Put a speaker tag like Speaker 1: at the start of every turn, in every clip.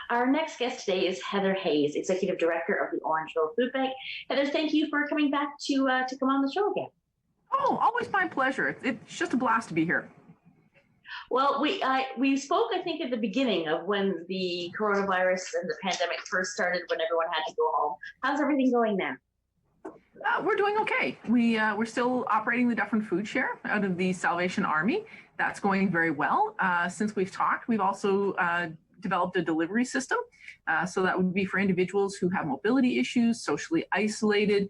Speaker 1: Our next guest today is Heather Hayes, Executive Director of the Orangeville Food Bank. Heather, thank you for coming back to come on the show again.
Speaker 2: Oh, always my pleasure. It's just a blast to be here.
Speaker 1: Well, we spoke, I think, at the beginning of when the coronavirus and the pandemic first started, when everyone had to go home. How's everything going now?
Speaker 2: We're doing okay. We're still operating the Dufferin Food Share out of the Salvation Army. That's going very well. Since we've talked, we've also developed a delivery system. So that would be for individuals who have mobility issues, socially isolated,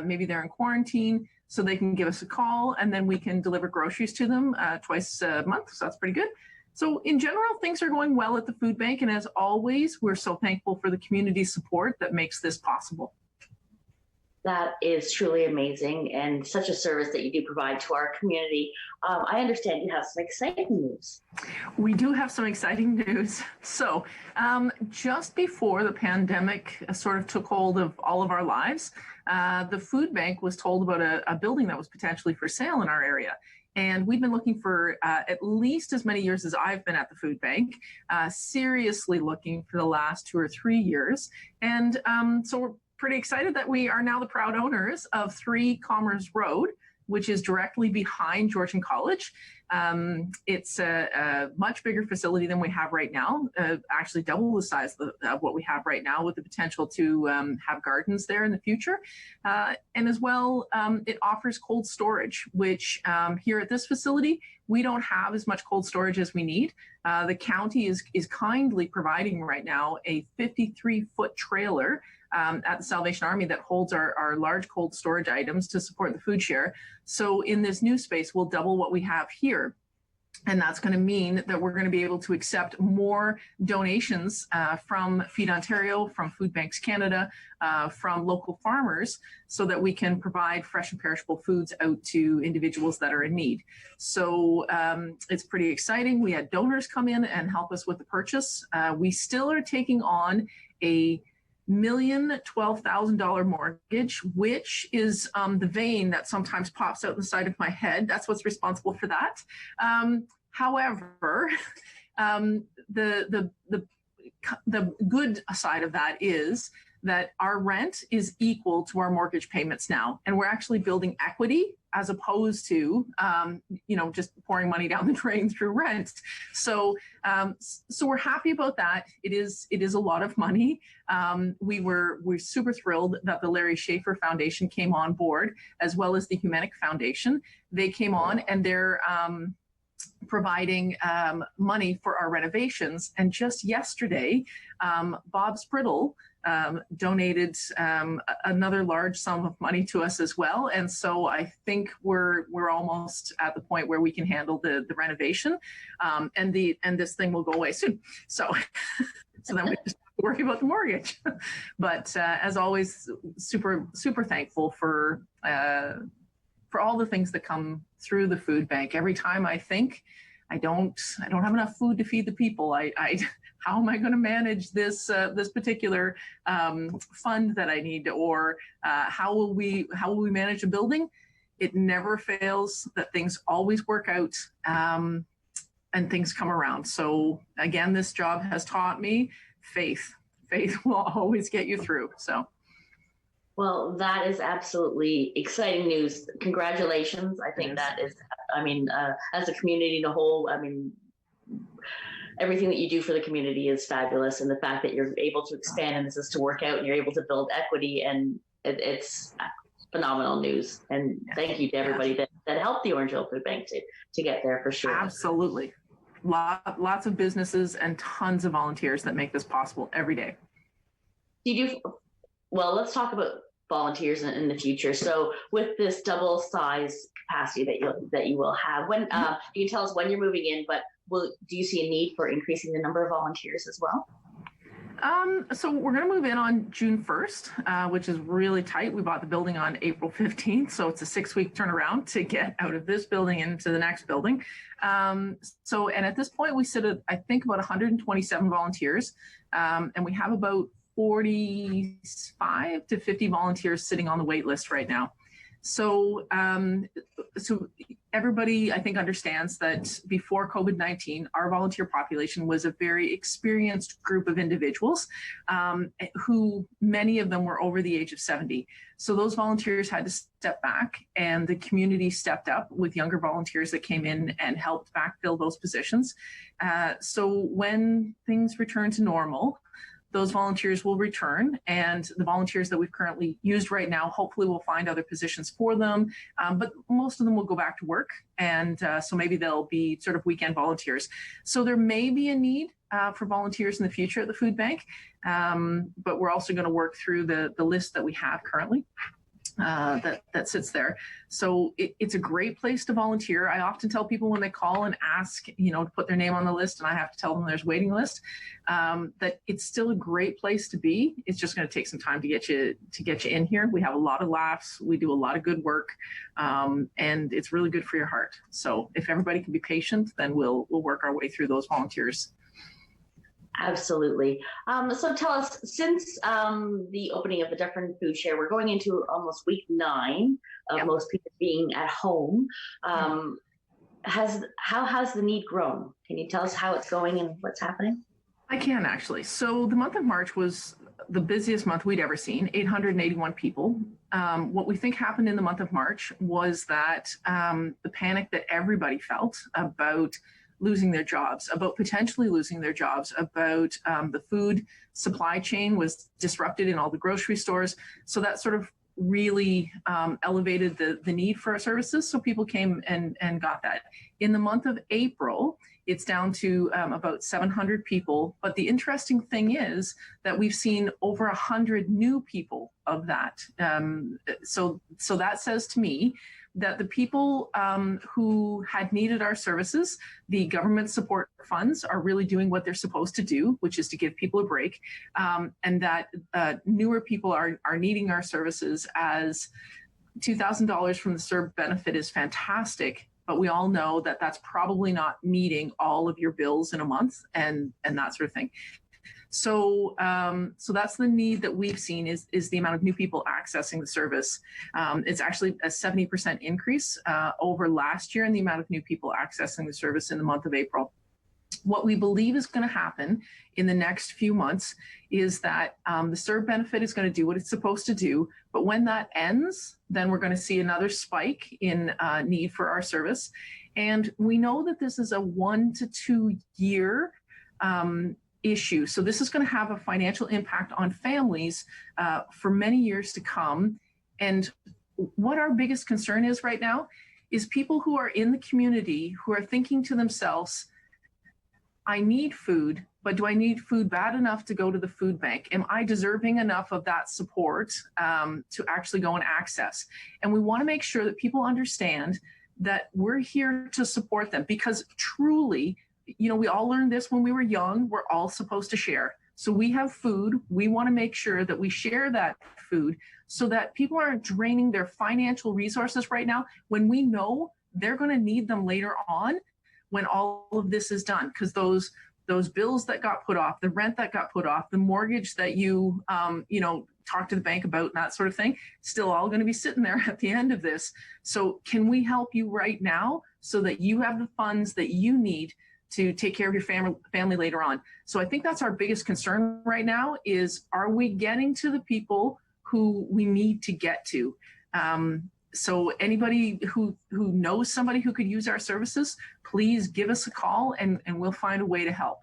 Speaker 2: maybe they're in quarantine, so they can give us a call and then we can deliver groceries to them twice a month. So that's pretty good. So in general, things are going well at the food bank. And as always, we're so thankful for the community support that makes this possible.
Speaker 1: That is truly amazing and such a service that you do provide to our community. I understand you have some exciting news.
Speaker 2: We do have some exciting news. So just before the pandemic sort of took hold of all of our lives, the food bank was told about a building that was potentially for sale in our area. And we've been looking for at least as many years as I've been at the food bank, seriously looking for the last 2 or 3 years. And so we're pretty excited that we are now the proud owners of 3 Commerce Road, which is directly behind Georgian College. It's a much bigger facility than we have right now, actually double the size of what we have right now, with the potential to have gardens there in the future. And as well, it offers cold storage, which here at this facility, we don't have as much cold storage as we need. The county is kindly providing right now a 53-foot trailer at the Salvation Army that holds our large cold storage items to support the food share. So in this new space, we'll double what we have here. And that's going to mean that we're going to be able to accept more donations from Feed Ontario, from Food Banks Canada, from local farmers, so that we can provide fresh and perishable foods out to individuals that are in need. So it's pretty exciting. We had donors come in and help us with the purchase. We still are taking on a $1,012,000 mortgage, which is the vein that sometimes pops out the side of my head. That's what's responsible for that. However, the good side of that is that our rent is equal to our mortgage payments now, and we're actually building equity as opposed to, just pouring money down the drain through rent. So we're happy about that. It is a lot of money. We're super thrilled that the Larry Schaefer Foundation came on board, as well as the Humanic Foundation. They came on and they're providing money for our renovations. And just yesterday, Bob Spriddle donated another large sum of money to us as well. And so I think we're almost at the point where we can handle the renovation, and this thing will go away soon. So then we just have to worry about the mortgage. But as always, super thankful for all the things that come through the food bank. Every time I think I don't have enough food to feed the people, how am I going to manage this particular fund that I need, or how will we manage a building? It never fails that things always work out, and things come around. So again, this job has taught me faith will always get you through. So.
Speaker 1: Well, that is absolutely exciting news. Congratulations. I think that is, as a community in a whole, everything that you do for the community is fabulous. And the fact that you're able to expand and this is to work out and you're able to build equity, and it's phenomenal news. And thank you to everybody that helped the Orangeville Food Bank to get there, for sure.
Speaker 2: Absolutely. Lots of businesses and tons of volunteers that make this possible every day.
Speaker 1: Well, let's talk about volunteers in the future. So with this double size capacity that you will have, when you can tell us when you're moving in, but do you see a need for increasing the number of volunteers as well?
Speaker 2: So we're going to move in on June 1st, which is really tight. We bought the building on April 15th, so it's a 6-week turnaround to get out of this building and into the next building. And at this point, we sit at, I think, about 127 volunteers, and we have about 45 to 50 volunteers sitting on the wait list right now. So everybody, I think, understands that before COVID-19, our volunteer population was a very experienced group of individuals who many of them were over the age of 70. So those volunteers had to step back, and the community stepped up with younger volunteers that came in and helped backfill those positions. So when things return to normal, those volunteers will return, and the volunteers that we've currently used right now, hopefully we'll find other positions for them, but most of them will go back to work, and so maybe they'll be sort of weekend volunteers. So there may be a need for volunteers in the future at the food bank, but we're also going to work through the list that we have currently. That sits there. So it's a great place to volunteer. I often tell people when they call and ask, to put their name on the list, and I have to tell them there's a waiting list, that it's still a great place to be. It's just going to take some time to get you in here. We have a lot of laughs. We do a lot of good work, and it's really good for your heart. So if everybody can be patient, then we'll work our way through those volunteers.
Speaker 1: Absolutely. So tell us, since the opening of the Dufferin Food Share, we're going into almost week 9 of most people being at home. How has the need grown? Can you tell us how it's going and what's happening?
Speaker 2: I can, actually. So the month of March was the busiest month we'd ever seen, 881 people. What we think happened in the month of March was that the panic that everybody felt about losing their jobs, about potentially losing their jobs, about the food supply chain was disrupted in all the grocery stores. So that sort of really elevated the need for our services. So people came and got that. In the month of April, it's down to about 700 people. But the interesting thing is that we've seen over 100 new people of that. So that says to me that the people who had needed our services, the government support funds are really doing what they're supposed to do, which is to give people a break, and that newer people are needing our services, as $2,000 from the CERB benefit is fantastic, but we all know that that's probably not meeting all of your bills in a month and that sort of thing. So that's the need that we've seen is the amount of new people accessing the service. It's actually a 70% increase over last year in the amount of new people accessing the service in the month of April. What we believe is going to happen in the next few months is that the CERB benefit is going to do what it's supposed to do. But when that ends, then we're going to see another spike in need for our service. And we know that this is a 1 to 2 year issue. So this is going to have a financial impact on families for many years to come. And what our biggest concern is right now is people who are in the community who are thinking to themselves, I need food, but do I need food bad enough to go to the food bank? Am I deserving enough of that support to actually go and access? And we want to make sure that people understand that we're here to support them, because truly, we all learned this when we were young. We're all supposed to share. So we have food. We want to make sure that we share that food so that people aren't draining their financial resources right now when we know they're going to need them later on when all of this is done. Because those bills that got put off, the rent that got put off, the mortgage that you talk to the bank about and that sort of thing, still all going to be sitting there at the end of this. So can we help you right now so that you have the funds that you need to take care of your family later on? So I think that's our biggest concern right now is, are we getting to the people who we need to get to? So anybody who knows somebody who could use our services, please give us a call and we'll find a way to help.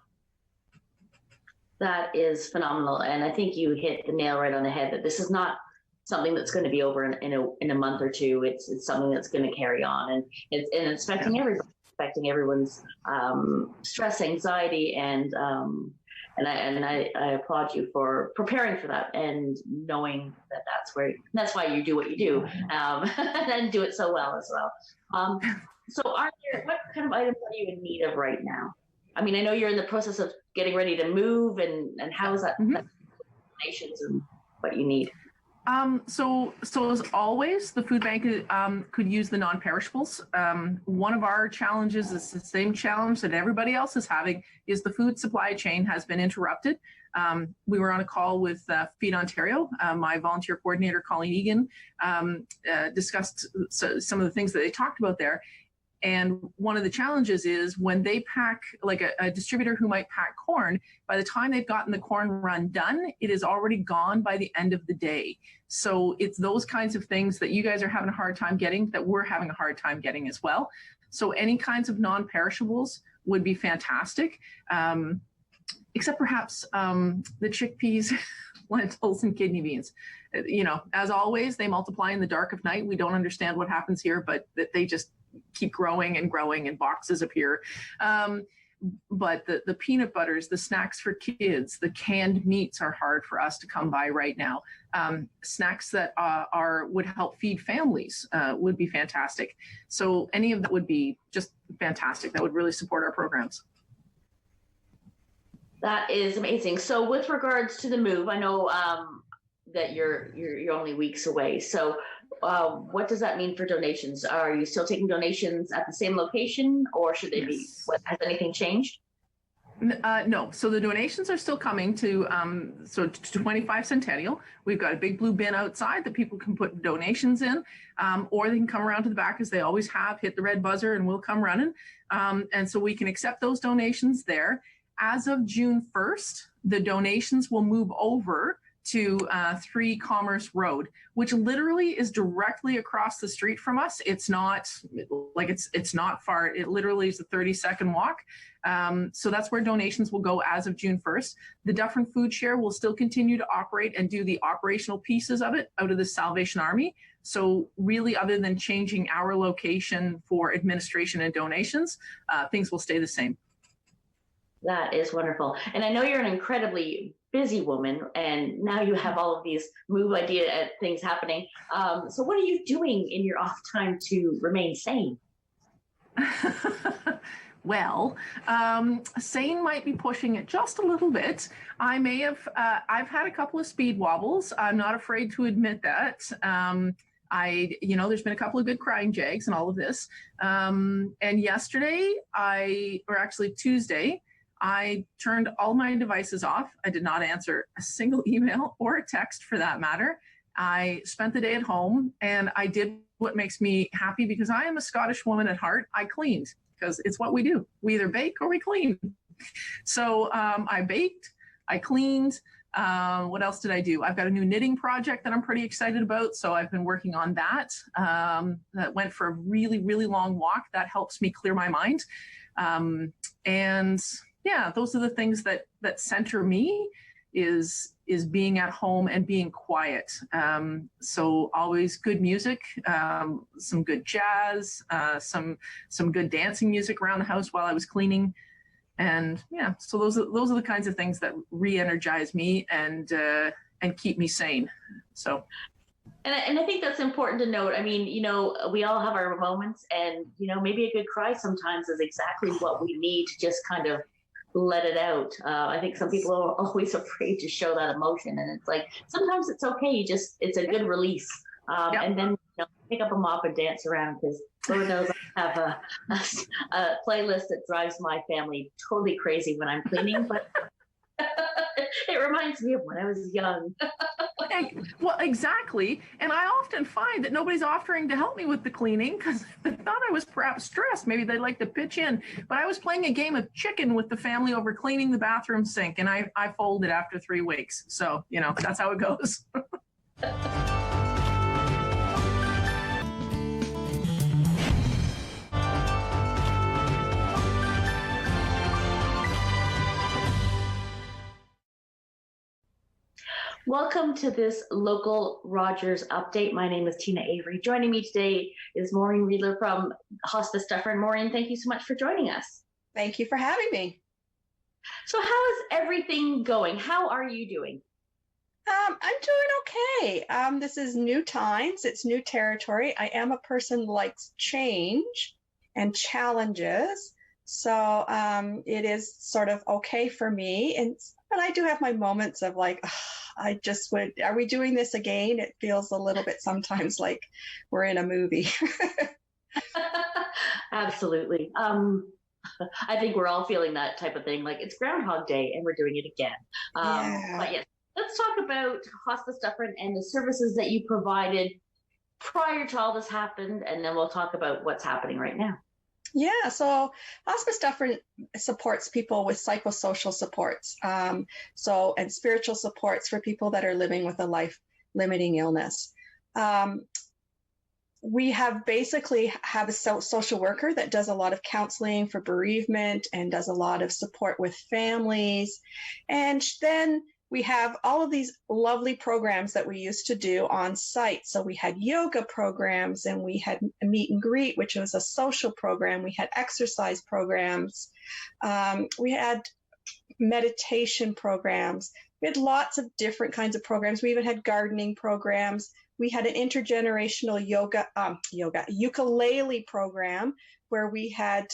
Speaker 1: That is phenomenal. And I think you hit the nail right on the head, that this is not something that's going to be over in a month or two. It's something that's going to carry on, and it's affecting everybody. Affecting everyone's stress, anxiety, and I applaud you for preparing for that and knowing that that's why you do what you do, and do it so well as well. So, what kind of items are you in need of right now? I mean, I know you're in the process of getting ready to move, and how is that? Donations and what you need.
Speaker 2: So as always, the food bank could use the non-perishables. One of our challenges is the same challenge that everybody else is having, is the food supply chain has been interrupted. We were on a call with Feed Ontario. My volunteer coordinator, Colleen Egan, discussed some of the things that they talked about there. And one of the challenges is when they pack, like a distributor who might pack corn, by the time they've gotten the corn run done, it is already gone by the end of the day. So it's those kinds of things that you guys are having a hard time getting, that we're having a hard time getting as well. So any kinds of non-perishables would be fantastic, except perhaps the chickpeas, lentils, and kidney beans. You know, as always, they multiply in the dark of night. We don't understand what happens here, but they just keep growing and growing, and boxes appear. But the peanut butters, the snacks for kids, the canned meats are hard for us to come by right now. Snacks that would help feed families would be fantastic. So any of that would be just fantastic. That would really support our programs.
Speaker 1: That is amazing. So with regards to the move, I know that you're only weeks away. So what does that mean for donations? Are you still taking donations at the same location, or should they be? Has anything changed?
Speaker 2: No. So the donations are still coming to 25 Centennial. We've got a big blue bin outside that people can put donations in, or they can come around to the back as they always have, hit the red buzzer, and we'll come running. And so we can accept those donations there. As of June 1st, the donations will move over to 3 Commerce Road, which literally is directly across the street from us. It's not like it's not far. It literally is a 30-second walk. So that's where donations will go as of June 1st. The Dufferin Food Share will still continue to operate and do the operational pieces of it out of the Salvation Army. So really, other than changing our location for administration and donations, things will stay the same.
Speaker 1: That is wonderful. And I know you're an incredibly busy woman, and now you have all of these move idea things happening. So what are you doing in your off time to remain sane?
Speaker 2: Well, sane might be pushing it just a little bit. I may have, I've had a couple of speed wobbles. I'm not afraid to admit that. There's been a couple of good crying jags and all of this. And yesterday, Tuesday, I turned all my devices off. I did not answer a single email or a text for that matter. I spent the day at home, and I did what makes me happy, because I am a Scottish woman at heart. I cleaned, because it's what we do. We either bake or we clean. So I baked, I cleaned. What else did I do? I've got a new knitting project that I'm pretty excited about. So I've been working on that. That went for a really, really long walk. That helps me clear my mind. And yeah, those are the things that center me, is being at home and being quiet. So always good music, some good jazz, some good dancing music around the house while I was cleaning. And yeah, so those are the kinds of things that re-energize me and keep me sane. So.
Speaker 1: And I think that's important to note. I mean, we all have our moments, and, maybe a good cry sometimes is exactly what we need to just kind of let it out. I think some people are always afraid to show that emotion, and it's like, sometimes it's okay. It's a good release. And then pick up a mop and dance around, because Lord knows I have a playlist that drives my family totally crazy when I'm cleaning, but it reminds me of when I was young.
Speaker 2: Well, exactly. And I often find that nobody's offering to help me with the cleaning, because they thought I was perhaps stressed. Maybe they'd like to pitch in. But I was playing a game of chicken with the family over cleaning the bathroom sink, and I folded after 3 weeks. So, that's how it goes.
Speaker 1: Welcome to this local Rogers update. My name is Teena Avery. Joining me today is Maureen Riedler from Hospice Dufferin. Maureen, thank you so much for joining us.
Speaker 3: Thank you for having me.
Speaker 1: So how is everything going? How are you doing?
Speaker 3: I'm doing okay. This is new times. It's new territory. I am a person who likes change and challenges. So it is sort of okay for me. But I do have my moments of like, are we doing this again? It feels a little bit sometimes like we're in a movie.
Speaker 1: Absolutely. I think we're all feeling that type of thing. Like, it's Groundhog Day and we're doing it again. But yes, let's talk about Hospice Dufferin and the services that you provided prior to all this happened, and then we'll talk about what's happening right now.
Speaker 3: Yeah, so Hospice Dufferin supports people with psychosocial supports, and spiritual supports for people that are living with a life-limiting illness. We have a social worker that does a lot of counseling for bereavement and does a lot of support with families. And then we have all of these lovely programs that we used to do on site. So we had yoga programs, and we had a meet and greet, which was a social program. We had exercise programs. We had meditation programs. We had lots of different kinds of programs. We even had gardening programs. We had an intergenerational ukulele program where we had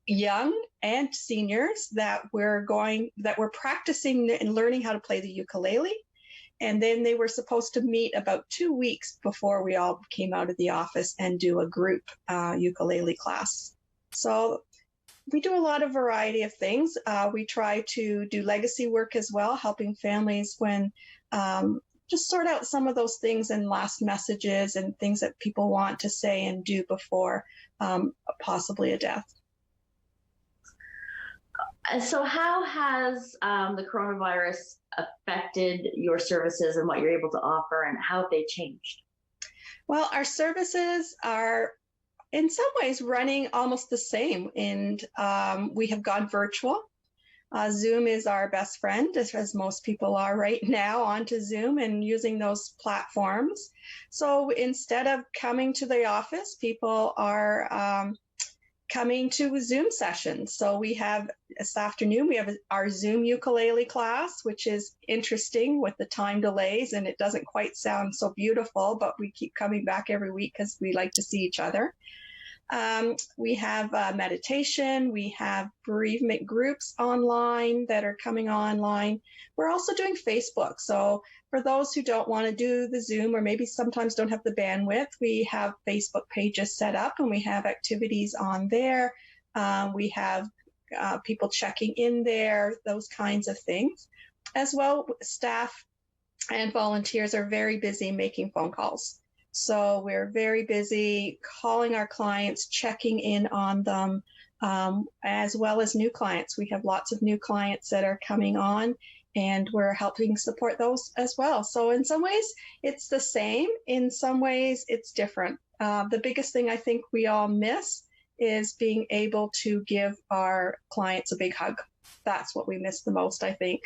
Speaker 3: young and seniors that were practicing and learning how to play the ukulele. And then they were supposed to meet about 2 weeks before we all came out of the office and do a group ukulele class. So we do a lot of variety of things. We try to do legacy work as well, helping families when just sort out some of those things and last messages and things that people want to say and do before possibly a death.
Speaker 1: So how has the coronavirus affected your services and what you're able to offer, and how have they changed?
Speaker 3: Well, our services are in some ways running almost the same, and we have gone virtual. Zoom is our best friend, as most people are right now onto Zoom and using those platforms. So instead of coming to the office, people are coming to Zoom sessions. So we have this afternoon, we have our Zoom ukulele class, which is interesting with the time delays, and it doesn't quite sound so beautiful, but we keep coming back every week because we like to see each other. We have meditation. We have bereavement groups online that are coming online. We're also doing Facebook. So for those who don't want to do the Zoom or maybe sometimes don't have the bandwidth, we have Facebook pages set up and we have activities on there. We have people checking in there, those kinds of things. As well, staff and volunteers are very busy making phone calls. So we're very busy calling our clients, checking in on them, as well as new clients. We have lots of new clients that are coming on, and we're helping support those as well. So in some ways, it's the same. In some ways, it's different. The biggest thing I think we all miss is being able to give our clients a big hug. That's what we miss the most, I think.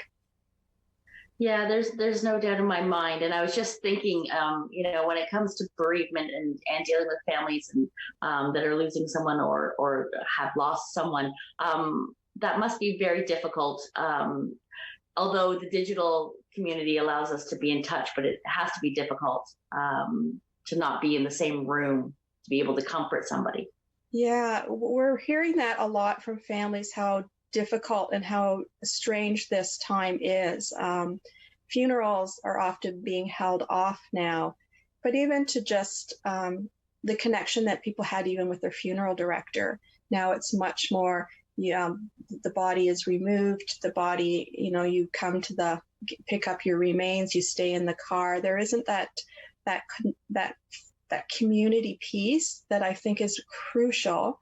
Speaker 1: Yeah, there's no doubt in my mind. And I was just thinking, when it comes to bereavement and dealing with families and that are losing someone or have lost someone, that must be very difficult. Although the digital community allows us to be in touch, but it has to be difficult to not be in the same room to be able to comfort somebody.
Speaker 3: Yeah, we're hearing that a lot from families, how difficult and how strange this time is. Funerals are often being held off now, but even to just the connection that people had even with their funeral director, now it's much more, the body is removed, the body, you come to pick up your remains, you stay in the car. There isn't that community piece that I think is crucial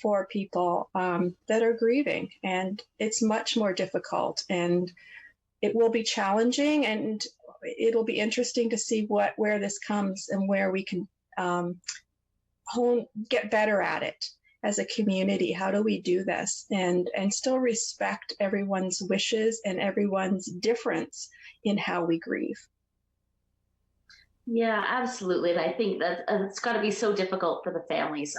Speaker 3: for people that are grieving, and it's much more difficult, and it will be challenging, and it'll be interesting to see where this comes and where we can get better at it as a community. How do we do this and still respect everyone's wishes and everyone's difference in how we grieve?
Speaker 1: Yeah, absolutely. And I think that it's got to be so difficult for the families.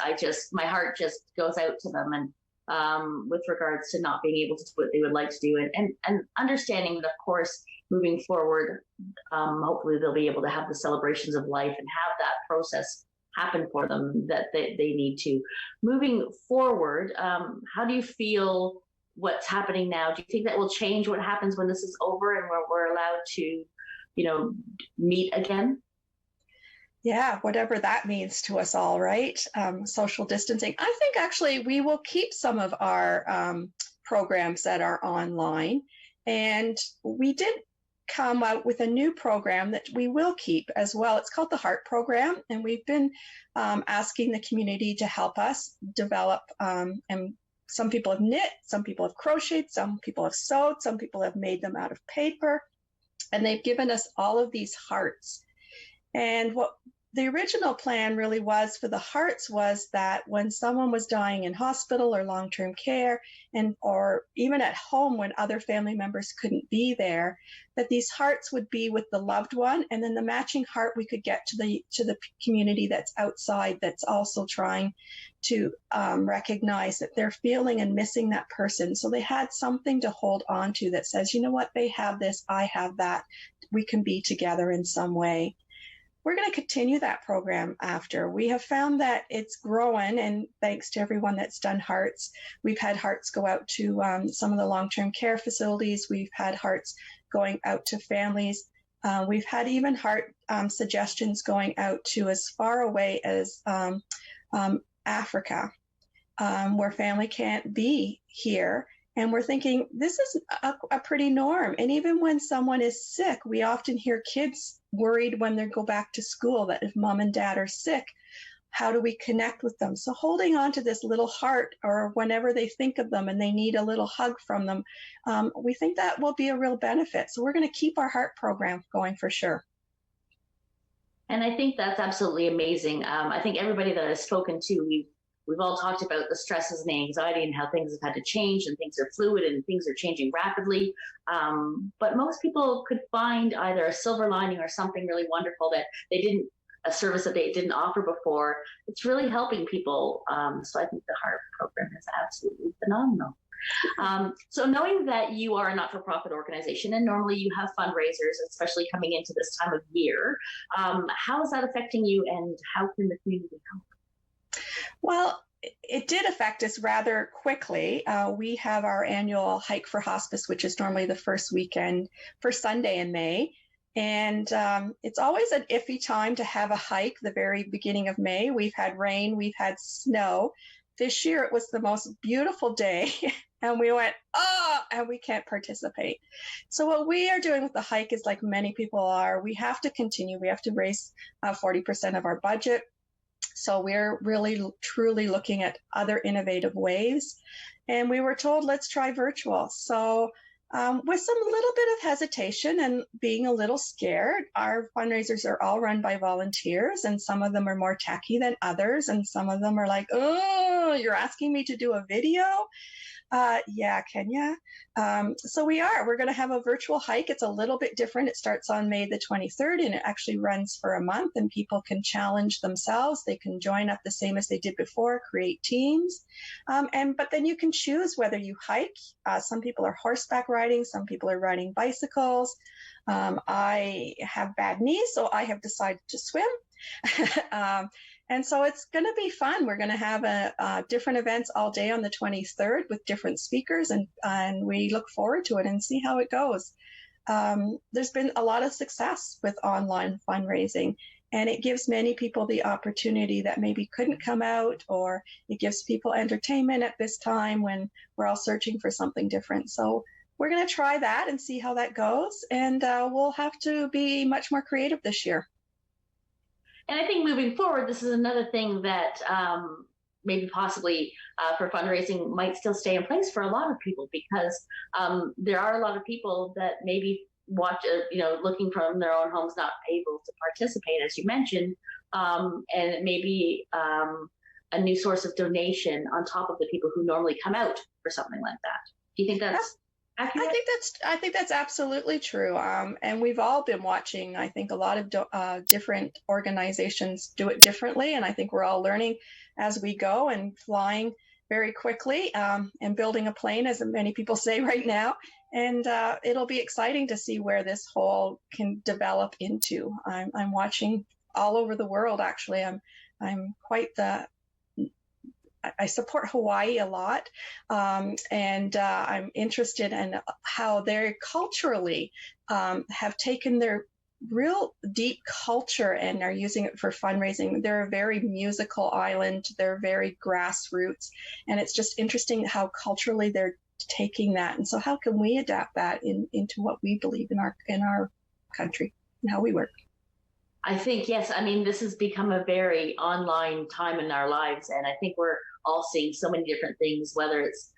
Speaker 1: My heart just goes out to them, and with regards to not being able to do what they would like to do, and understanding that, of course, moving forward, hopefully they'll be able to have the celebrations of life and have that process happen for them that they need to. Moving forward, how do you feel what's happening now? Do you think that will change what happens when this is over and we're allowed to, meet again?
Speaker 3: Yeah, whatever that means to us all, right? Social distancing. I think actually we will keep some of our programs that are online. And we did come out with a new program that we will keep as well. It's called the Heart Program, and we've been asking the community to help us develop. And some people have knit, some people have crocheted, some people have sewed, some people have made them out of paper, and they've given us all of these hearts. And what the original plan really was for the hearts was that when someone was dying in hospital or long-term care, and or even at home when other family members couldn't be there, that these hearts would be with the loved one, and then the matching heart we could get to the community that's outside, that's also trying to recognize that they're feeling and missing that person. So they had something to hold on to that says, you know what, they have this, I have that, we can be together in some way. We're going to continue that program after. We have found that it's growing, and thanks to everyone that's done hearts. We've had hearts go out to some of the long-term care facilities. We've had hearts going out to families. We've had even heart suggestions going out to as far away as Africa, where family can't be here. And we're thinking, this is a pretty norm. And even when someone is sick, we often hear kids worried when they go back to school that if mom and dad are sick, how do we connect with them? So holding on to this little heart, or whenever they think of them and they need a little hug from them, we think that will be a real benefit. So we're going to keep our heart program going for sure.
Speaker 1: And I think that's absolutely amazing. I think everybody that I've spoken to, we've all talked about the stresses and the anxiety and how things have had to change, and things are fluid and things are changing rapidly. But most people could find either a silver lining or something really wonderful that a service that they didn't offer before. It's really helping people. So I think the Heart program is absolutely phenomenal. So knowing that you are a not-for-profit organization, and normally you have fundraisers, especially coming into this time of year, how is that affecting you, and how can the community help?
Speaker 3: Well, it did affect us rather quickly. We have our annual Hike for Hospice, which is normally the first Sunday in May. And it's always an iffy time to have a hike, the very beginning of May. We've had rain, we've had snow. This year it was the most beautiful day, and we went, and we can't participate. So what we are doing with the hike is, like many people are, we have to continue. We have to raise 40% of our budget. So we're really, truly looking at other innovative ways. And we were told, let's try virtual. So with some little bit of hesitation and being a little scared, our fundraisers are all run by volunteers, and some of them are more techy than others. And some of them are like, oh, you're asking me to do a video? Yeah, Kenya. So we're going to have a virtual hike. It's a little bit different. It starts on May the 23rd, and it actually runs for a month, and people can challenge themselves. They can join up the same as they did before, create teams. But then you can choose whether you hike. Some people are horseback riding. Some people are riding bicycles. I have bad knees, so I have decided to swim. And so it's going to be fun. We're going to have different events all day on the 23rd with different speakers, and we look forward to it and see how it goes. There's been a lot of success with online fundraising, and it gives many people the opportunity that maybe couldn't come out, or it gives people entertainment at this time when we're all searching for something different. So we're going to try that and see how that goes, and we'll have to be much more creative this year.
Speaker 1: And I think moving forward, this is another thing that maybe possibly for fundraising might still stay in place for a lot of people, because there are a lot of people that maybe looking from their own homes, not able to participate, as you mentioned, and it may be a new source of donation on top of the people who normally come out for something like that. Do you think that's accurate?
Speaker 3: I think that's absolutely true. And we've all been watching. I think a lot of different organizations do it differently, and I think we're all learning as we go and flying very quickly and building a plane, as many people say right now. And it'll be exciting to see where this whole can develop into. I'm watching all over the world. Actually, I'm quite I support Hawaii a lot, and I'm interested in how they culturally have taken their real deep culture and are using it for fundraising. They're a very musical island. They're very grassroots, and it's just interesting how culturally they're taking that. And so how can we adapt that into what we believe in our country and how we work?
Speaker 1: I think, yes. I mean, this has become a very online time in our lives. And I think we're all seeing so many different things, whether it's,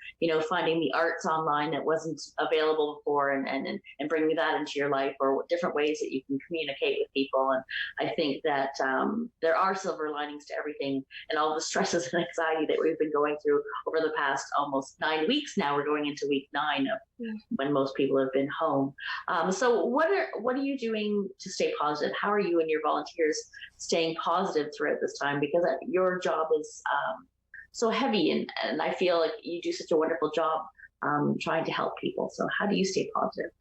Speaker 1: finding the arts online that wasn't available before and bringing that into your life, or different ways that you can communicate with people. And I think that there are silver linings to everything, and all the stresses and anxiety that we've been going through over the past almost 9 weeks. Now we're going into week 9 of when most people have been home. So what are you doing to stay positive? How are you and your volunteers staying positive throughout this time? Because your job is so heavy, and I feel like you do such a wonderful job trying to help people. So how do you stay positive?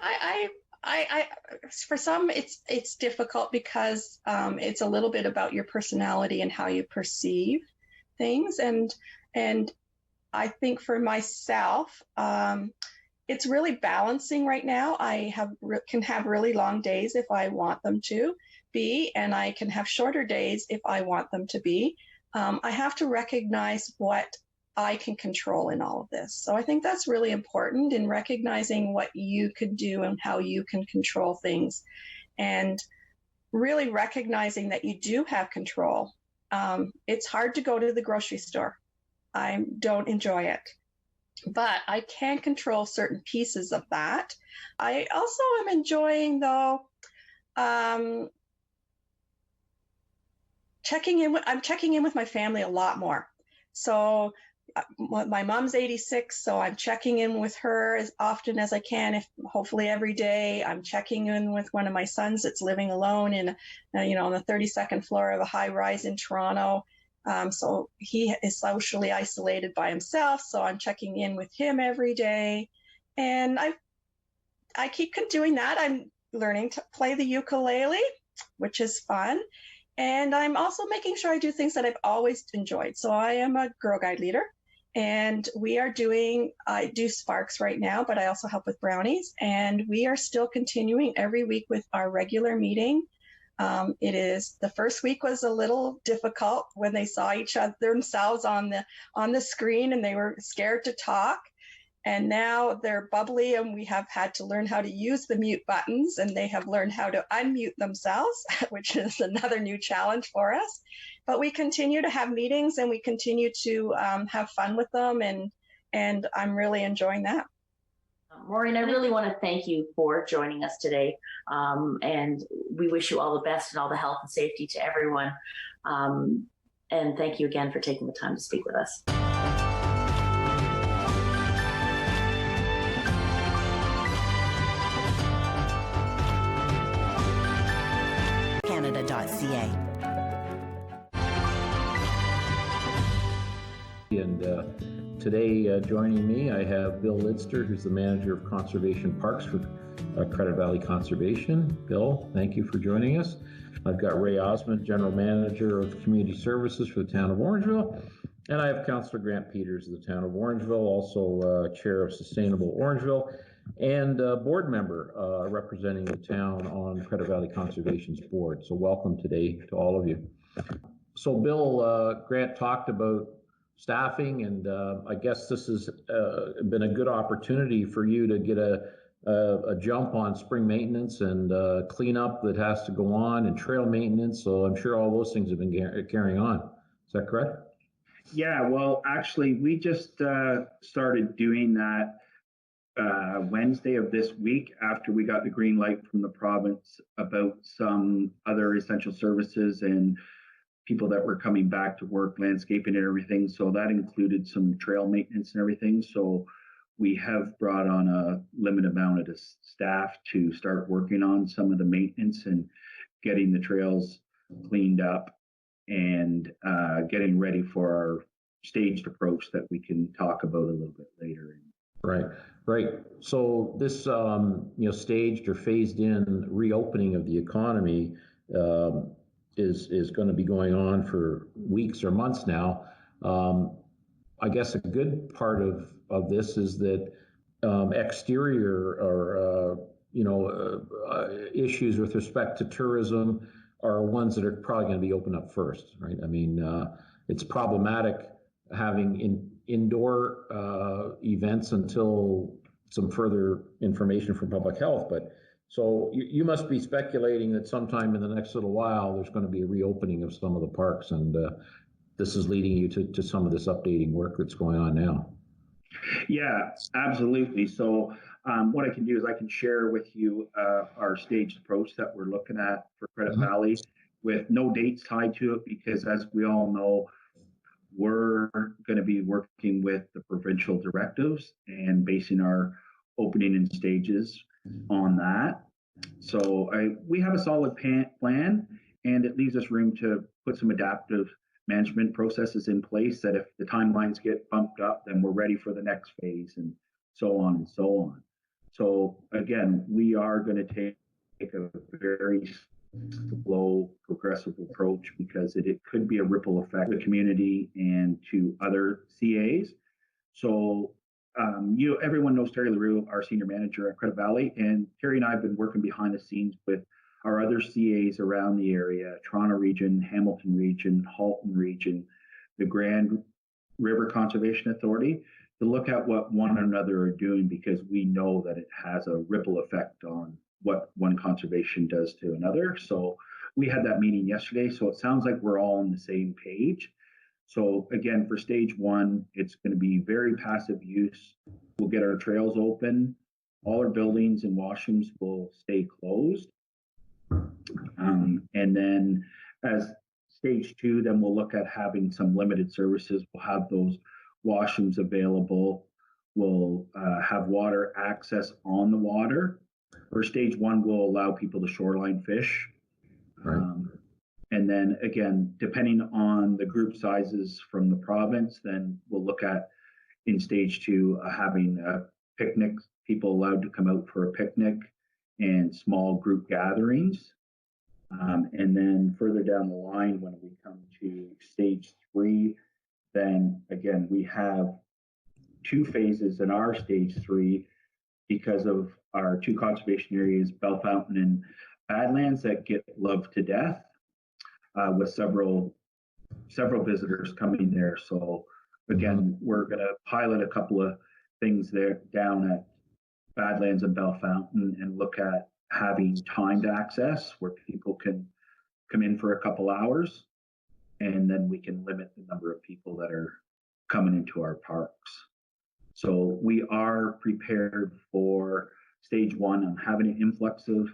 Speaker 3: I for some it's difficult because it's a little bit about your personality and how you perceive things, and I think for myself, it's really balancing right now. I can have really long days if I want them to be, and I can have shorter days if I want them to be. I have to recognize what I can control in all of this. So I think that's really important, in recognizing what you can do and how you can control things, and really recognizing that you do have control. It's hard to go to the grocery store. I don't enjoy it, but I can control certain pieces of that. I also am enjoying, though, I'm checking in with my family a lot more. So my mom's 86, so I'm checking in with her as often as I can, hopefully every day. I'm checking in with one of my sons that's living alone on the 32nd floor of a high rise in Toronto. So he is socially isolated by himself. So I'm checking in with him every day. And I keep doing that. I'm learning to play the ukulele, which is fun. And I'm also making sure I do things that I've always enjoyed. So I am a Girl Guide leader, and I do Sparks right now, but I also help with Brownies. And we are still continuing every week with our regular meeting. The first week was a little difficult when they saw themselves on the screen, and they were scared to talk. And now they're bubbly, and we have had to learn how to use the mute buttons, and they have learned how to unmute themselves, which is another new challenge for us. But we continue to have meetings, and we continue to have fun with them, and I'm really enjoying that.
Speaker 1: Maureen, I really want to thank you for joining us today, and we wish you all the best and all the health and safety to everyone. And thank you again for taking the time to speak with us.
Speaker 4: Canada.ca.
Speaker 5: And today joining me, I have Bill Lidster, who's the manager of Conservation Parks for Credit Valley Conservation. Bill, thank you for joining us. I've got Ray Osmond, general manager of community services for the town of Orangeville. And I have Councillor Grant Peters of the town of Orangeville, also chair of Sustainable Orangeville, and board member representing the town on Credit Valley Conservation's board. So welcome today to all of you. So Bill, Grant talked about staffing, and I guess this has been a good opportunity for you to get a jump on spring maintenance and cleanup that has to go on, and trail maintenance. So I'm sure all those things have been carrying on. Is that correct?
Speaker 6: Yeah, well, actually, we just started doing that Wednesday of this week, after we got the green light from the province about some other essential services and people that were coming back to work, landscaping and everything. So that included some trail maintenance and everything. So we have brought on a limited amount of staff to start working on some of the maintenance and getting the trails cleaned up and getting ready for our staged approach that we can talk about a little bit later.
Speaker 5: Right. So this, staged or phased in reopening of the economy is going to be going on for weeks or months now. I guess a good part of this is that exterior or issues with respect to tourism are ones that are probably going to be opened up first, right? I mean, it's problematic having indoor events until some further information from public health. But so you must be speculating that sometime in the next little while there's going to be a reopening of some of the parks, and this is leading you to some of this updating work that's going on now.
Speaker 6: Yeah, absolutely. So what I can do is I can share with you our staged approach that we're looking at for Credit Valley with no dates tied to it, because as we all know, we're going to be working with the provincial directives and basing our opening and stages on that. So we have a solid plan, and it leaves us room to put some adaptive management processes in place that if the timelines get bumped up, then we're ready for the next phase, and so on and so on. So again, we are going to take a very slow, progressive approach, because it could be a ripple effect to the community and to other CAs. So everyone knows Terry LaRue, our senior manager at Credit Valley, and Terry and I have been working behind the scenes with our other CAs around the area, Toronto region, Hamilton region, Halton region, the Grand River Conservation Authority, to look at what one another are doing, because we know that it has a ripple effect on what one conservation does to another. So we had that meeting yesterday, so it sounds like we're all on the same page. So again, for stage one, it's going to be very passive use. We'll get our trails open. All our buildings and washrooms will stay closed. And then as stage two, then we'll look at having some limited services. We'll have those washrooms available. We'll have water access on the water. For stage one, we'll allow people to shoreline fish.
Speaker 5: Right.
Speaker 6: And then again, depending on the group sizes from the province, then we'll look at in stage two having picnics, people allowed to come out for a picnic, and small group gatherings. And then further down the line, when we come to stage three, then again, we have two phases in our stage three because of our two conservation areas, Bell Fountain and Badlands, that get loved to death, with several visitors coming there. So again, we're going to pilot a couple of things there down at Badlands and Bell Fountain and look at having timed access where people can come in for a couple hours, and then we can limit the number of people that are coming into our parks. So we are prepared for stage one on having an influx of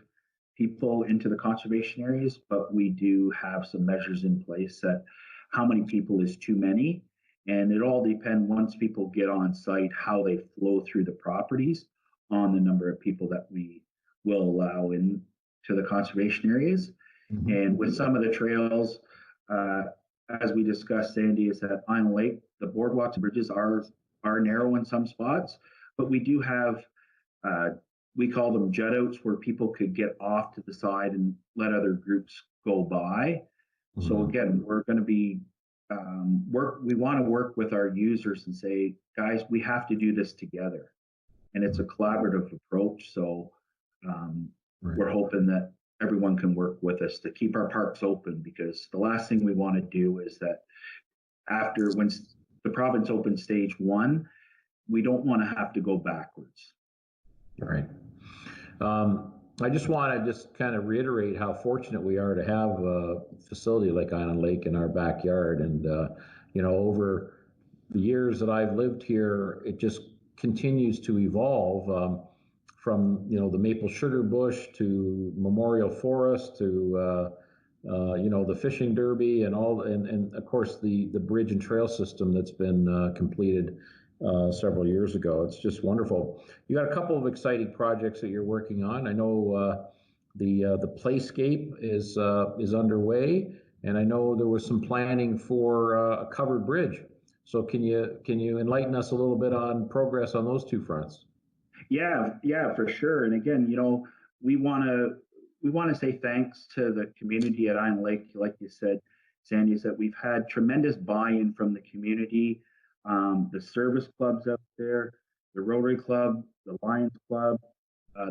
Speaker 6: people into the conservation areas, but we do have some measures in place that how many people is too many. And it all depends, once people get on site, how they flow through the properties on the number of people that we will allow into the conservation areas. And with some of the trails, as we discussed, Sandy, is that Island Lake, the boardwalks and bridges are narrow in some spots, but we do have, we call them jut outs, where people could get off to the side and let other groups go by. So again, we're going to be, we want to work with our users and say, guys, we have to do this together. And it's a collaborative approach. So we're hoping that everyone can work with us to keep our parks open, because the last thing we want to do is that after, when the province opens stage one, we don't want to have to go backwards.
Speaker 5: Right. I just want to kind of reiterate how fortunate we are to have a facility like Island Lake in our backyard. And, over the years that I've lived here, it just continues to evolve, from, the maple sugar bush to Memorial Forest to, the fishing derby and all, and of course the bridge and trail system that's been completed several years ago. It's just wonderful. You got a couple of exciting projects that you're working on. I know the Playscape is underway, and I know there was some planning for a covered bridge. So can you enlighten us a little bit on progress on those two fronts?
Speaker 6: Yeah, for sure. And again, we want to say thanks to the community at Island Lake. Like you said, Sandy, is that we've had tremendous buy-in from the community, the service clubs up there, the Rotary Club, the Lions Club,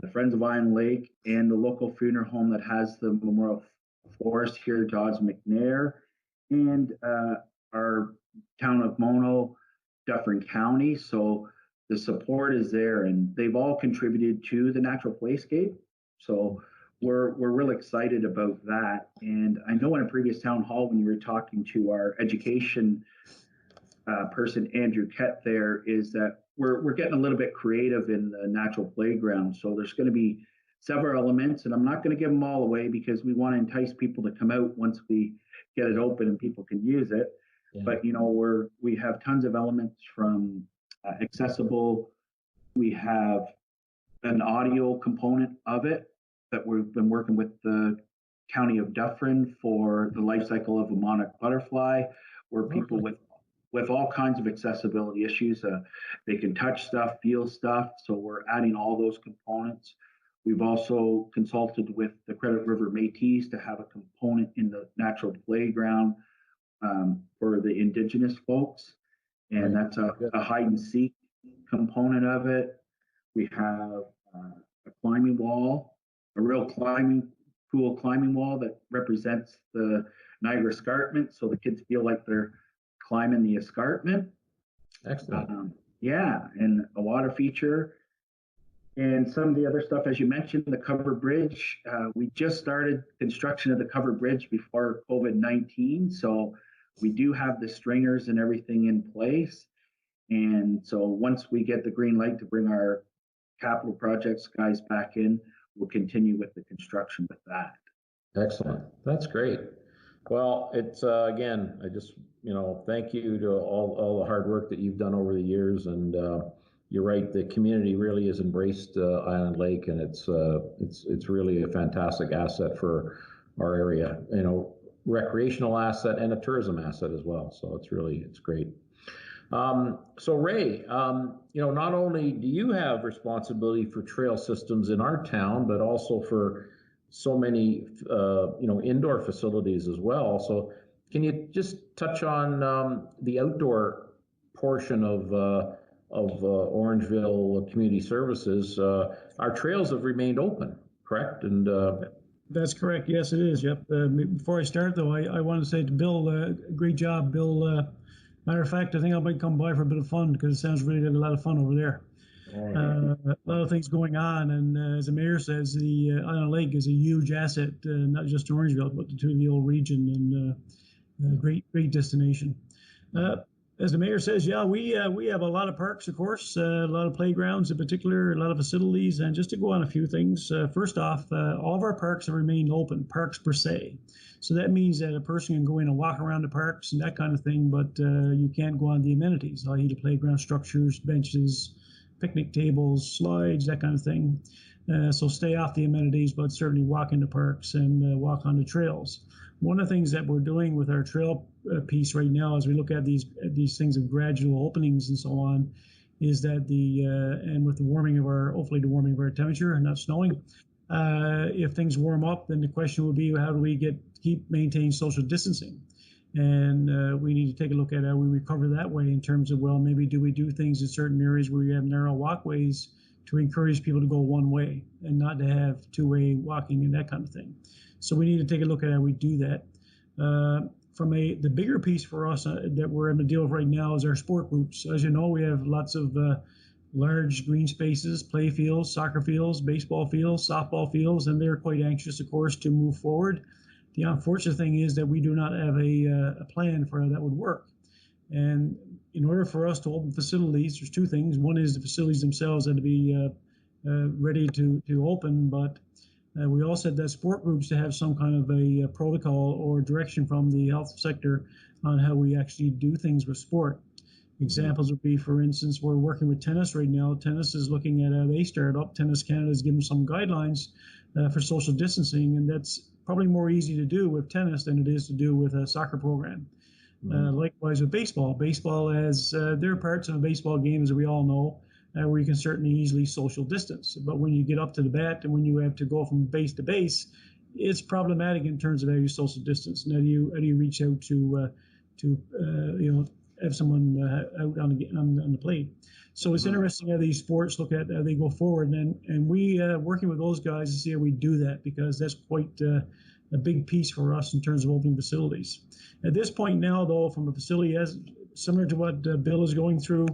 Speaker 6: the Friends of Island Lake, and the local funeral home that has the Memorial Forest here, Dodds McNair, and our town of Mono, Dufferin County. So the support is there, and they've all contributed to the natural playscape. So we're real excited about that. And I know in a previous town hall, when you were talking to our education person, Andrew Kett, there is that we're getting a little bit creative in the natural playground. So there's going to be several elements, and I'm not going to give them all away because we want to entice people to come out once we get it open and people can use it. Yeah. But we have tons of elements from accessible. We have an audio component of it that we've been working with the County of Dufferin for the life cycle of a monarch butterfly, where people with all kinds of accessibility issues, they can touch stuff, feel stuff. So we're adding all those components. We've also consulted with the Credit River Métis to have a component in the natural playground for the Indigenous folks. And that's a hide and seek component of it. We have a climbing wall, a real cool climbing wall that represents the Niagara Escarpment. So the kids feel like they're climbing the escarpment.
Speaker 5: Excellent.
Speaker 6: And a water feature. And some of the other stuff, as you mentioned, the covered bridge. We just started construction of the covered bridge before COVID-19. So we do have the stringers and everything in place. And so once we get the green light to bring our capital projects guys back in, we'll continue with the construction with that.
Speaker 5: Excellent. That's great. Well, it's again, I just, thank you to all the hard work that you've done over the years. And you're right, the community really has embraced Island Lake, and it's really a fantastic asset for our area, recreational asset and a tourism asset as well. So it's great. So Ray, not only do you have responsibility for trail systems in our town, but also for so many, indoor facilities as well. So can you just touch on the outdoor portion of Orangeville Community Services? Our trails have remained open, correct? And
Speaker 4: that's correct. Yes, it is. Yep. Before I start, though, I want to say to Bill, great job, Bill. Matter of fact, I think I might come by for a bit of fun because it sounds really like a lot of fun over there. A lot of things going on, and as the mayor says, the Island Lake is a huge asset, not just to Orangeville, but to the old region, and great destination. As the mayor says, we have a lot of parks, of course, a lot of playgrounds in particular, a lot of facilities. And just to go on a few things, first off, all of our parks have remained open, parks per se. So that means that a person can go in and walk around the parks and that kind of thing, but you can't go on the amenities, i.e. the playground structures, benches, picnic tables, slides, that kind of thing. So stay off the amenities, but certainly walk into parks and walk on the trails. One of the things that we're doing with our trail piece right now, as we look at these things of gradual openings and so on, is that and with the warming of hopefully the warming of our temperature and not snowing, if things warm up, then the question would be, how do we keep maintaining social distancing? And we need to take a look at how we recover that way in terms of, well, maybe do we do things in certain areas where we have narrow walkways to encourage people to go one way and not to have two-way walking and that kind of thing. So we need to take a look at how we do that. The bigger piece for us that we're in the deal with right now is our sport groups. As you know, we have lots of large green spaces, play fields, soccer fields, baseball fields, softball fields, and they're quite anxious, of course, to move forward. The unfortunate thing is that we do not have a plan for how that would work. And in order for us to open facilities, there's two things. One is the facilities themselves had to be ready to open, but we also had that sport groups to have some kind of a protocol or direction from the health sector on how we actually do things with sport. Examples would be, for instance, we're working with tennis right now. Tennis is looking at how they start up. Tennis Canada has given some guidelines for social distancing, and that's probably more easy to do with tennis than it is to do with a soccer program. Likewise with baseball. Baseball has, there are parts of a baseball game, as we all know, where you can certainly easily social distance. But when you get up to the bat and when you have to go from base to base, it's problematic in terms of how you social distance. And how do you reach out to have someone out on the plate. So it's interesting how these sports look at how they go forward, and we working with those guys to see how we do that, because that's quite a big piece for us in terms of opening facilities. At this point now, though, from a facility as similar to what Bill is going through,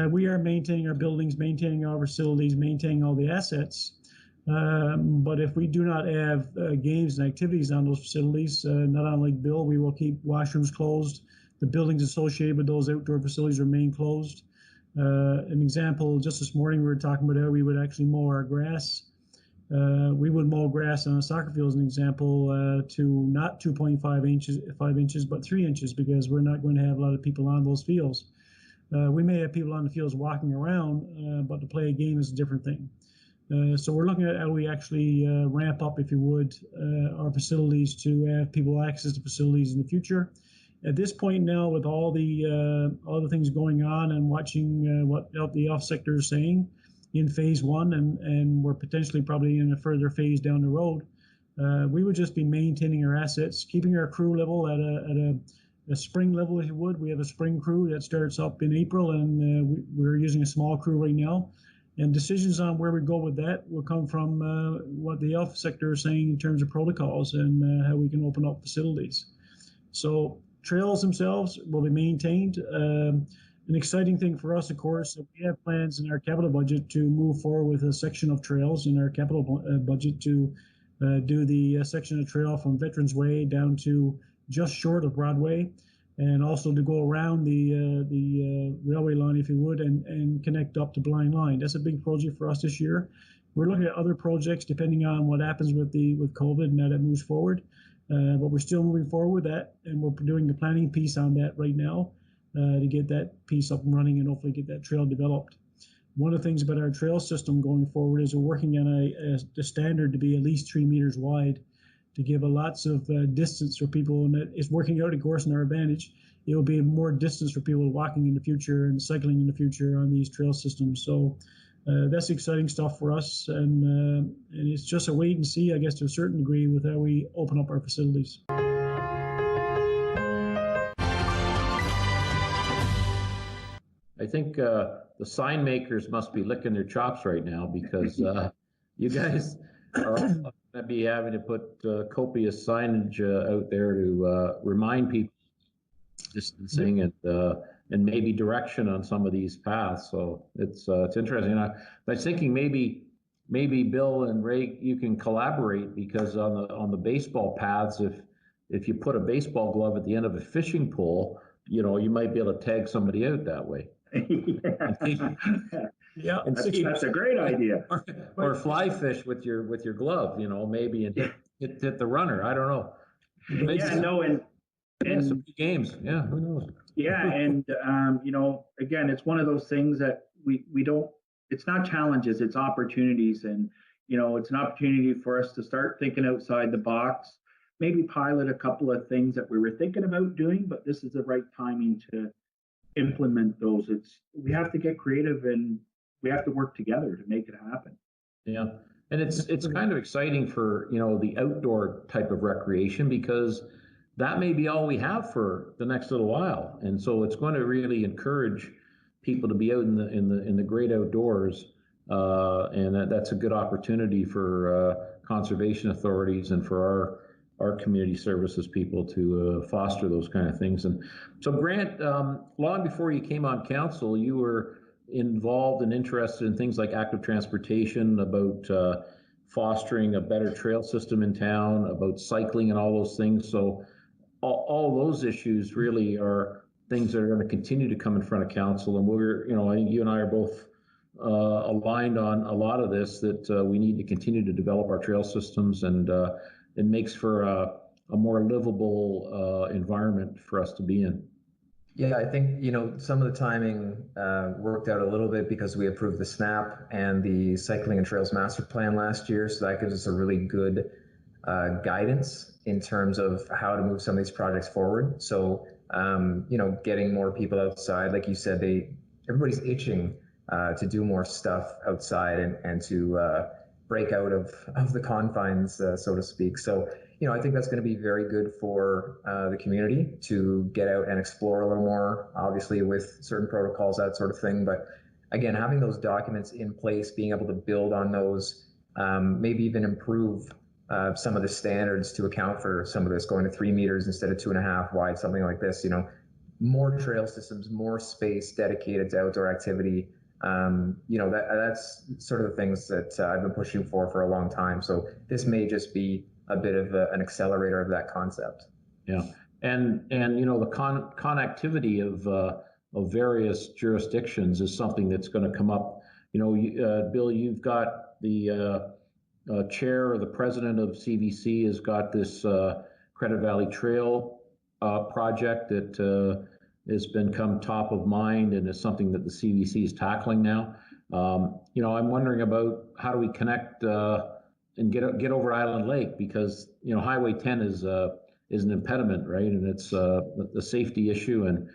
Speaker 4: we are maintaining our buildings, maintaining our facilities, maintaining all the assets. But if we do not have games and activities on those facilities, not unlike Bill, we will keep washrooms closed. The buildings associated with those outdoor facilities remain closed. An example, just this morning we were talking about how we would actually mow our grass. We would mow grass on a soccer field as an example to not 2.5 inches, 5 inches, but 3 inches, because we're not going to have a lot of people on those fields. We may have people on the fields walking around, but to play a game is a different thing. So we're looking at how we actually ramp up, if you would, our facilities to have people access to facilities in the future. At this point now, with all the things going on and watching what the health sector is saying in phase one, and we're potentially probably in a further phase down the road, we would just be maintaining our assets, keeping our crew level at a spring level, if you would. We have a spring crew that starts up in April, and we're using a small crew right now. And decisions on where we go with that will come from what the health sector is saying in terms of protocols and how we can open up facilities. So trails themselves will be maintained. An exciting thing for us, of course, we have plans in our capital budget to move forward with a section of trails in our capital budget to do the section of trail from Veterans Way down to just short of Broadway, and also to go around the railway line, if you would, and connect up to Blind Line. That's a big project for us this year. We're looking at other projects depending on what happens with COVID and how that moves forward. But we're still moving forward with that, and we're doing the planning piece on that right now to get that piece up and running and hopefully get that trail developed. One of the things about our trail system going forward is we're working on a standard to be at least 3 meters wide, to give a lots of distance for people, and that is working out, of course, in our advantage. It will be more distance for people walking in the future and cycling in the future on these trail systems. So that's exciting stuff for us, and it's just a wait and see, I guess, to a certain degree with how we open up our facilities.
Speaker 5: I think the sign makers must be licking their chops right now, because you guys are all going to be having to put copious signage out there to remind people distancing and maybe direction on some of these paths. So it's interesting. I was thinking maybe Bill and Ray, you can collaborate, because on the baseball paths, if you put a baseball glove at the end of a fishing pole, you might be able to tag somebody out that way.
Speaker 4: Yeah,
Speaker 6: that's a great idea.
Speaker 5: Or fly fish with your glove, maybe, and hit the runner. I don't know. And some games. Yeah, who knows?
Speaker 6: Yeah, and again, it's one of those things that we don't. It's not challenges, it's opportunities, and it's an opportunity for us to start thinking outside the box. Maybe pilot a couple of things that we were thinking about doing, but this is the right timing to implement those. We have to get creative, and we have to work together to make it happen.
Speaker 5: Yeah, and it's kind of exciting for the outdoor type of recreation, because that may be all we have for the next little while, and so it's going to really encourage people to be out in the great outdoors, and that's a good opportunity for conservation authorities and for our community services people to foster those kind of things. And so, Grant, long before you came on council, you were involved and interested in things like active transportation, about fostering a better trail system in town, about cycling and all those things. So all those issues really are things that are going to continue to come in front of council. And I think you and I are both aligned on a lot of this, that we need to continue to develop our trail systems, and it makes for a more livable environment for us to be in.
Speaker 7: Yeah, I think, some of the timing worked out a little bit because we approved the SNAP and the Cycling and Trails Master Plan last year. So that gives us a really good guidance in terms of how to move some of these projects forward. So, getting more people outside, like you said, everybody's itching to do more stuff outside and to break out of the confines, so to speak. So, I think that's going to be very good for the community to get out and explore a little more, obviously with certain protocols, that sort of thing. But again, having those documents in place, being able to build on those, maybe even improve some of the standards to account for some of this, going to 3 meters instead of 2.5 wide, something like this. More trail systems, more space dedicated to outdoor activity. That's sort of the things that I've been pushing for a long time. So this may just be a bit of an accelerator of that concept.
Speaker 5: Yeah, and the connectivity of various jurisdictions is something that's going to come up. Bill, you've got the chair or the president of CVC has got this Credit Valley Trail project that has become top of mind and is something that the CVC is tackling now. I'm wondering about how do we connect and get over Island Lake, because Highway 10 is an impediment, right? And it's the safety issue. And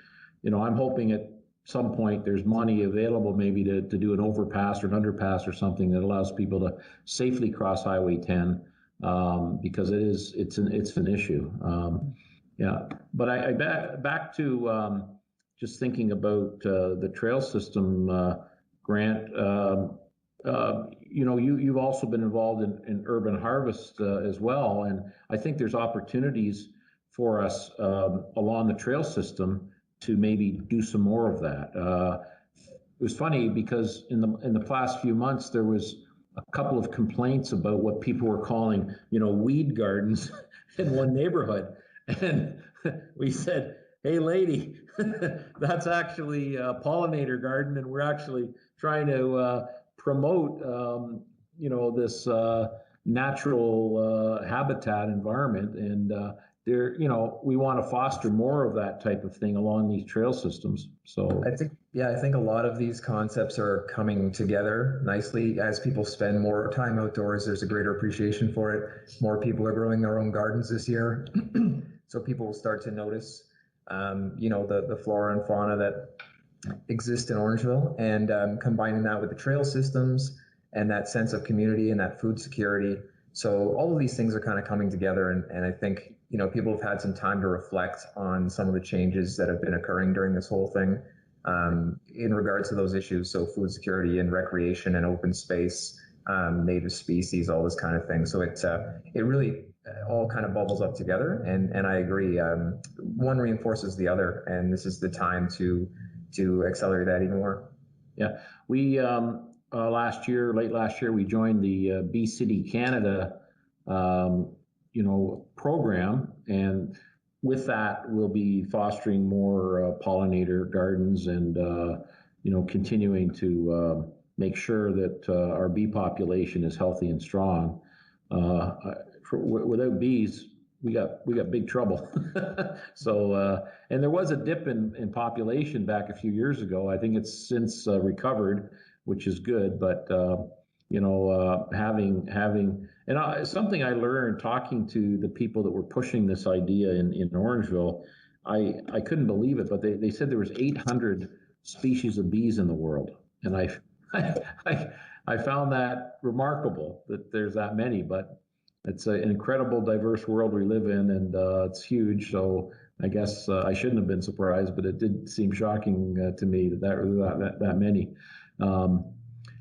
Speaker 5: I'm hoping at some point there's money available maybe to do an overpass or an underpass or something that allows people to safely cross Highway 10, because it's an issue. Yeah, but I back to just thinking about the trail system, Grant. You've also been involved in urban harvest as well, and I think there's opportunities for us along the trail system to maybe do some more of that. It was funny because in the past few months there was a couple of complaints about what people were calling, weed gardens in one neighborhood, and we said, "Hey, lady, that's actually a pollinator garden, and we're actually trying to promote, this natural habitat environment, and we want to foster more of that type of thing along these trail systems." So
Speaker 7: I think a lot of these concepts are coming together nicely as people spend more time outdoors. There's a greater appreciation for it. More people are growing their own gardens this year, so people will start to notice, the flora and fauna that exist in Orangeville, and combining that with the trail systems and that sense of community and that food security. So all of these things are kind of coming together, and I think people have had some time to reflect on some of the changes that have been occurring during this whole thing in regards to those issues. So food security and recreation and open space, native species, all this kind of thing. So it really all kind of bubbles up together, and I agree. One reinforces the other, and this is the time to accelerate that even more.
Speaker 5: Yeah, we late last year, we joined the Bee City Canada, program, and with that, we'll be fostering more pollinator gardens and continuing to make sure that our bee population is healthy and strong. Without bees, we got big trouble. So, and there was a dip in population back a few years ago. I think it's since recovered, which is good. But something I learned talking to the people that were pushing this idea in Orangeville, I couldn't believe it, but they said there was 800 species of bees in the world, and I found that remarkable that there's that many, but it's an incredible, diverse world we live in, and it's huge. So I guess I shouldn't have been surprised, but it did seem shocking to me that many.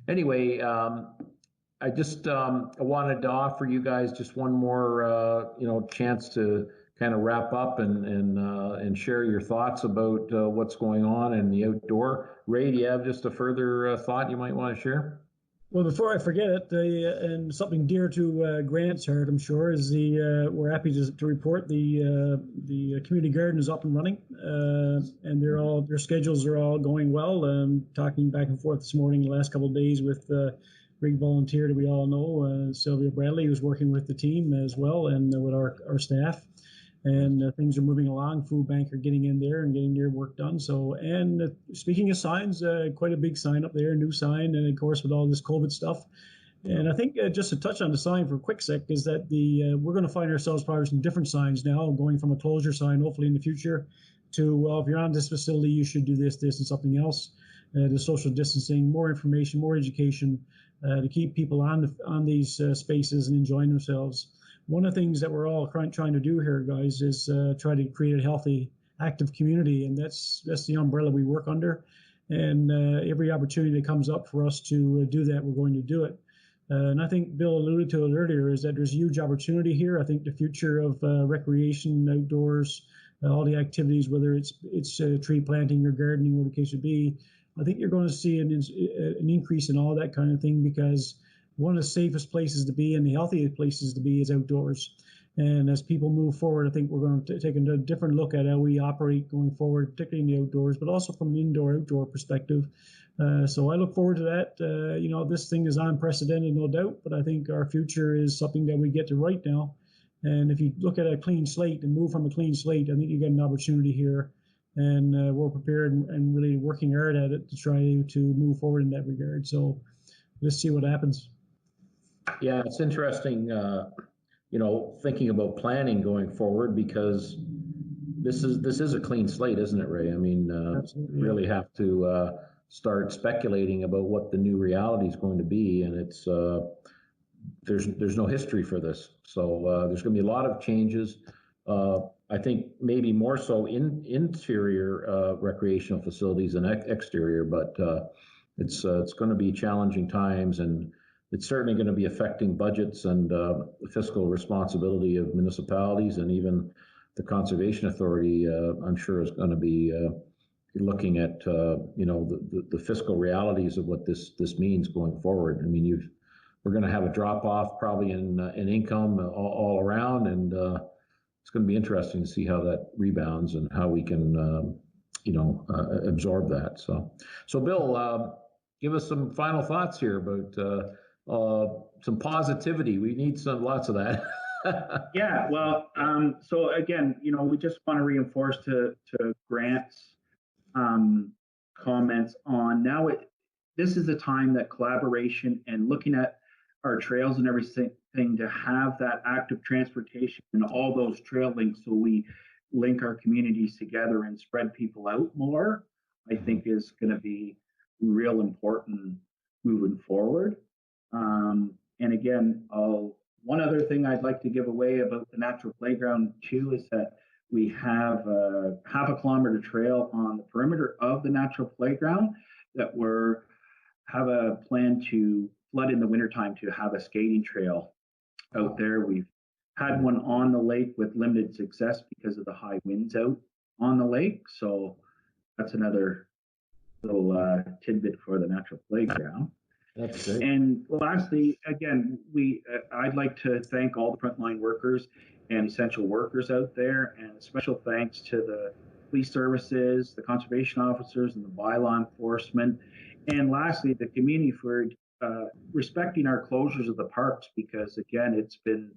Speaker 5: Anyway, I just wanted to offer you guys just one more, chance to kind of wrap up and share your thoughts about what's going on in the outdoor. Ray, do you have just a further thought you might want to share?
Speaker 4: Well, before I forget it, and something dear to Grant's heart, I'm sure, is we're happy to report the community garden is up and running, and their schedules are all going well. Talking back and forth this morning, the last couple of days with Rig volunteer that we all know, Sylvia Bradley, who's working with the team as well, and with our staff. And things are moving along. Food Bank are getting in there and getting their work done. So, and speaking of signs, quite a big sign up there, new sign, and of course with all this COVID stuff. And I think just to touch on the sign for a quick sec is that we're going to find ourselves probably some different signs now, going from a closure sign, hopefully in the future, to, well, if you're on this facility, you should do this, and something else. The social distancing, more information, more education to keep people on these spaces and enjoying themselves. One of the things that we're all trying to do here, guys, is try to create a healthy, active community, and that's the umbrella we work under. And every opportunity that comes up for us to do that, we're going to do it. And I think Bill alluded to it earlier, is that there's huge opportunity here. I think the future of recreation, outdoors, all the activities, whether it's tree planting or gardening, whatever the case would be, I think you're going to see an increase in all that kind of thing, because one of the safest places to be and the healthiest places to be is outdoors. And as people move forward, I think we're going to take a different look at how we operate going forward, particularly in the outdoors, but also from an indoor-outdoor perspective. So I look forward to that. You know, this thing is unprecedented, no doubt, but I think our future is something that we get to right now. And if you look at a clean slate and move from a clean slate, I think you get an opportunity here. And we're prepared and really working hard at it to try to move forward in that regard. So let's see what happens.
Speaker 5: Yeah, it's interesting, you know, thinking about planning going forward, because this is a clean slate, isn't it, Ray? I mean, really have to start speculating about what the new reality is going to be, and it's there's no history for this, so there's going to be a lot of changes. I think maybe more so in interior recreational facilities than exterior, but it's going to be challenging times, and it's certainly going to be affecting budgets and the fiscal responsibility of municipalities, and even the Conservation Authority, I'm sure, is going to be looking at you know, the fiscal realities of what this means going forward. I mean, we're going to have a drop off probably in income all around, and it's going to be interesting to see how that rebounds and how we can you know, absorb that. So Bill, give us some final thoughts here about some positivity. We need lots of that.
Speaker 6: Yeah, well, so again, you know, we just want to reinforce to Grant's comments on now. This is a time that collaboration and looking at our trails and everything, to have that active transportation and all those trail links, so we link our communities together and spread people out more, I think is going to be real important moving forward. And again, one other thing I'd like to give away about the natural playground too is that we have a half-a-kilometer trail on the perimeter of the natural playground that have a plan to flood in the wintertime to have a skating trail out there. We've had one on the lake with limited success because of the high winds out on the lake. So that's another little tidbit for the natural playground.
Speaker 5: That's great.
Speaker 6: And lastly, again, I'd like to thank all the frontline workers and essential workers out there, and a special thanks to the police services, the conservation officers, and the bylaw enforcement. And lastly, the community for respecting our closures of the parks, because again, it's been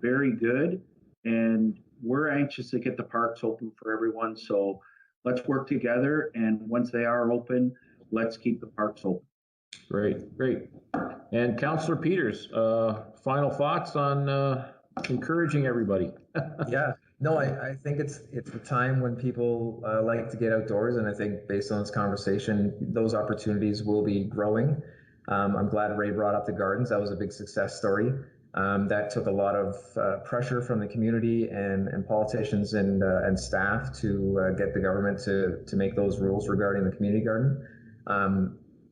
Speaker 6: very good, and we're anxious to get the parks open for everyone. So let's work together, and once they are open, let's keep the parks open.
Speaker 5: Great. And Councillor Peters, final thoughts on encouraging everybody?
Speaker 7: Yeah, no, I think it's the time when people like to get outdoors, and I think based on this conversation, those opportunities will be growing. I'm glad Ray brought up the gardens. That was a big success story. That took a lot of pressure from the community and politicians and staff to get the government to make those rules regarding the community garden.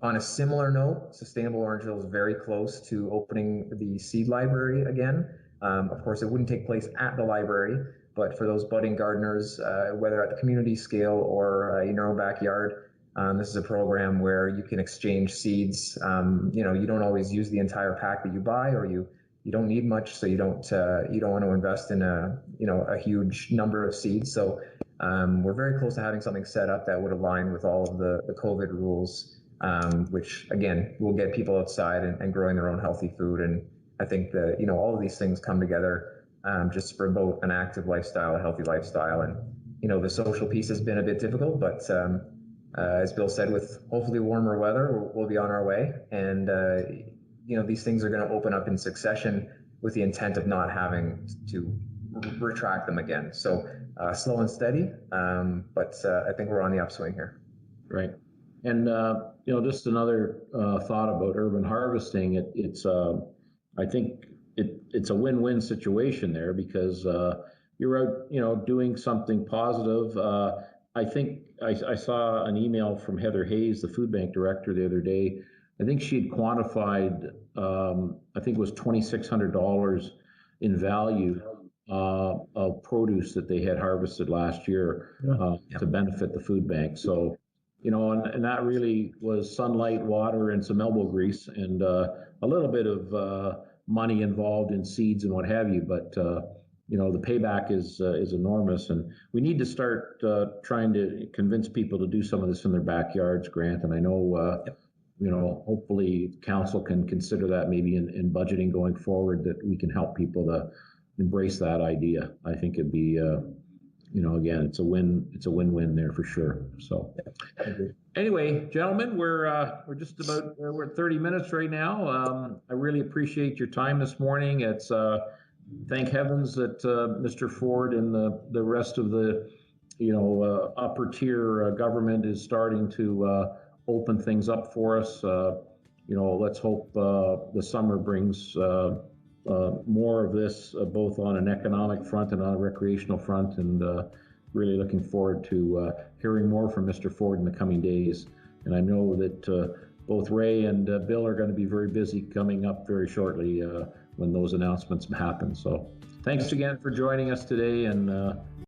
Speaker 7: On a similar note, Sustainable Orangeville is very close to opening the seed library again. Of course, it wouldn't take place at the library, but for those budding gardeners, whether at the community scale or in your own backyard, this is a program where you can exchange seeds. You know, you don't always use the entire pack that you buy, or you don't need much, so you don't want to invest in a huge number of seeds. So we're very close to having something set up that would align with all of the COVID rules. Which again will get people outside and growing their own healthy food. And I think that, you know, all of these things come together just to promote an active lifestyle, a healthy lifestyle. And, you know, the social piece has been a bit difficult, but as Bill said, with hopefully warmer weather, we'll be on our way. And, you know, these things are going to open up in succession with the intent of not having to retract them again. So slow and steady, but I think we're on the upswing here.
Speaker 5: Right. And, you know, just another thought about urban harvesting. I think it's a win-win situation there, because you're out, you know, doing something positive. I think I saw an email from Heather Hayes, the food bank director, the other day, I think she had quantified, I think it was $2,600 in value of produce that they had harvested last year to benefit the food bank. So, and that really was sunlight, water, and some elbow grease, and a little bit of money involved in seeds and what have you. But the payback is enormous, and we need to start trying to convince people to do some of this in their backyards, Grant. And I know. Hopefully council can consider that maybe in budgeting going forward, that we can help people to embrace that idea. I think it'd be, again, it's a win-win there for sure. So anyway, gentlemen, we're just about, we're at 30 minutes right now. I really appreciate your time this morning. It's thank heavens that Mr. Ford and the rest of the, upper tier government is starting to open things up for us. Let's hope the summer brings more of this, both on an economic front and on a recreational front, and really looking forward to hearing more from Mr. Ford in the coming days. And I know that both Ray and Bill are going to be very busy coming up very shortly when those announcements happen. So thanks again for joining us today, and